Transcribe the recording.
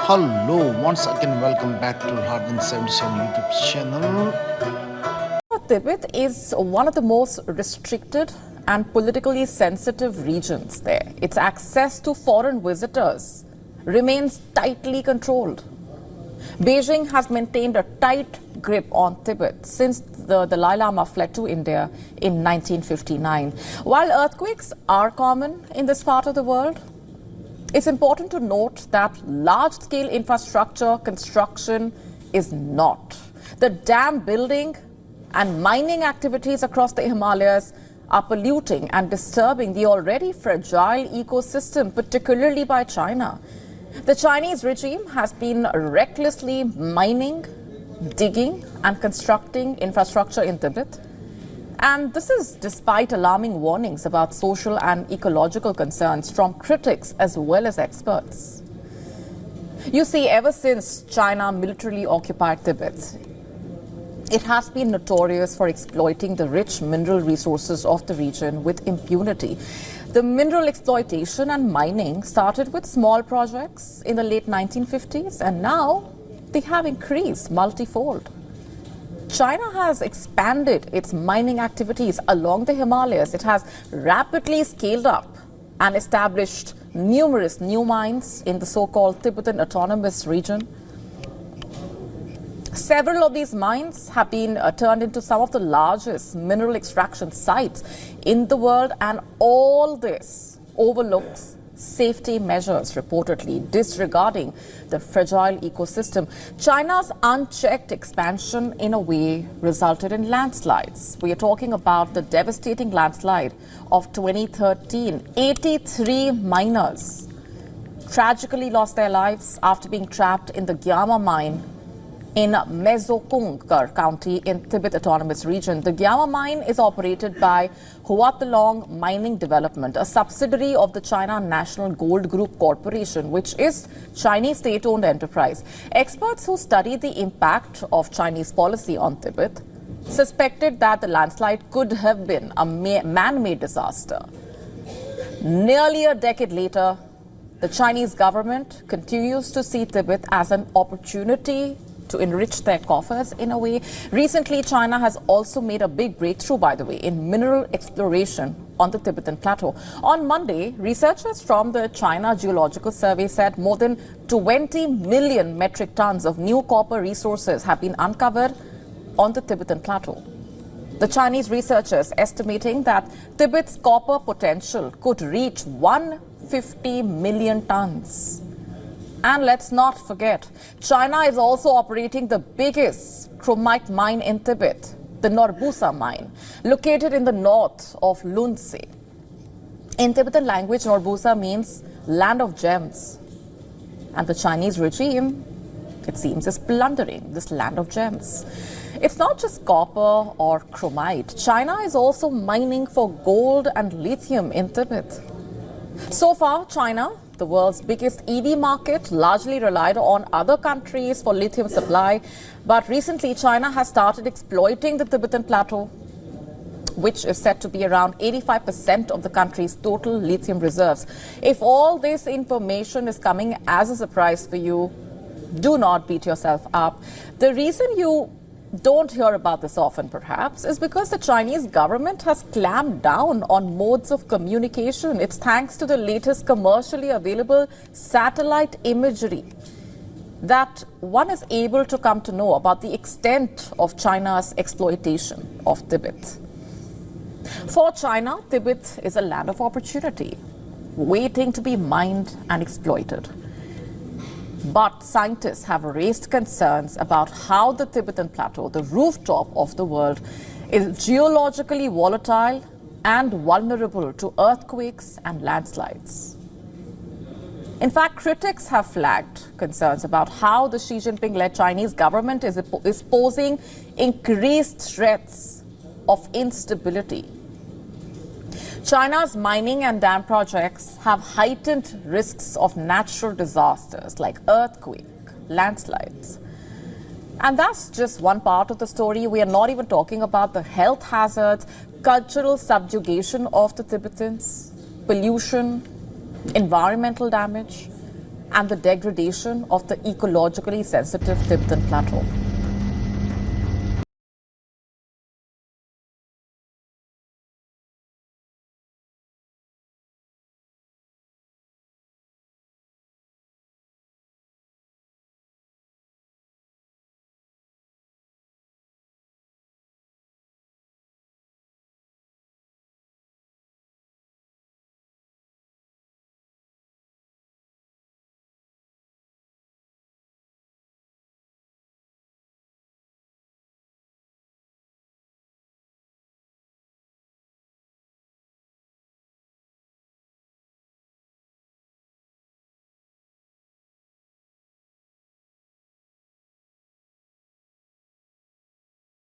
Hello, once again, welcome back to Hardin 77 YouTube channel. Tibet is one of the most restricted and politically sensitive regions there. Its access to foreign visitors remains tightly controlled. Beijing has maintained a tight grip on Tibet since the Dalai Lama fled to India in 1959. While earthquakes are common in this part of the world, it's important to note that large-scale infrastructure construction is not. The dam building and mining activities across the Himalayas are polluting and disturbing the already fragile ecosystem, particularly by China. The Chinese regime has been recklessly mining, digging and constructing infrastructure in Tibet. And this is despite alarming warnings about social and ecological concerns from critics as well as experts. You see, ever since China militarily occupied Tibet, it has been notorious for exploiting the rich mineral resources of the region with impunity. The mineral exploitation and mining started with small projects in the late 1950s, and now they have increased multifold. China has expanded its mining activities along the Himalayas. It has rapidly scaled up and established numerous new mines in the so-called Tibetan Autonomous Region. Several of these mines have been turned into some of the largest mineral extraction sites in the world, and all this overlooks safety measures, reportedly disregarding the fragile ecosystem. China's unchecked expansion, in a way, resulted in landslides. We are talking about the devastating landslide of 2013. 83 miners tragically lost their lives after being trapped in the Gyama mine in Mezokung County in Tibet Autonomous Region. The Gyama mine is operated by Huatalong Mining Development, a subsidiary of the China National Gold Group Corporation, which is Chinese state-owned enterprise. Experts who studied the impact of Chinese policy on Tibet suspected that the landslide could have been a man-made disaster. Nearly a decade later, the Chinese government continues to see Tibet as an opportunity to enrich their coffers in a way. Recently, China has also made a big breakthrough, by the way, in mineral exploration on the Tibetan Plateau. On Monday, researchers from the China Geological Survey said more than 20 million metric tons of new copper resources have been uncovered on the Tibetan Plateau. The Chinese researchers estimating that Tibet's copper potential could reach 150 million tons. And let's not forget, China is also operating the biggest chromite mine in Tibet, the Norbusa mine, located in the north of Lunse. In Tibetan language, Norbusa means land of gems. And the Chinese regime, it seems, is plundering this land of gems. It's not just copper or chromite. China is also mining for gold and lithium in Tibet. So far, China, the world's biggest EV market, largely relied on other countries for lithium supply. But recently, China has started exploiting the Tibetan Plateau, which is said to be around 85% of the country's total lithium reserves. If all this information is coming as a surprise for you, do not beat yourself up. The reason you don't hear about this often, perhaps, is because the Chinese government has clamped down on modes of communication. It's thanks to the latest commercially available satellite imagery that one is able to come to know about the extent of China's exploitation of Tibet. For China, Tibet is a land of opportunity, waiting to be mined and exploited. But scientists have raised concerns about how the Tibetan Plateau, the rooftop of the world, is geologically volatile and vulnerable to earthquakes and landslides. In fact, critics have flagged concerns about how the Xi Jinping-led Chinese government is posing increased threats of instability. China's mining and dam projects have heightened risks of natural disasters like earthquake, landslides. And that's just one part of the story. We are not even talking about the health hazards, cultural subjugation of the Tibetans, pollution, environmental damage, and the degradation of the ecologically sensitive Tibetan plateau.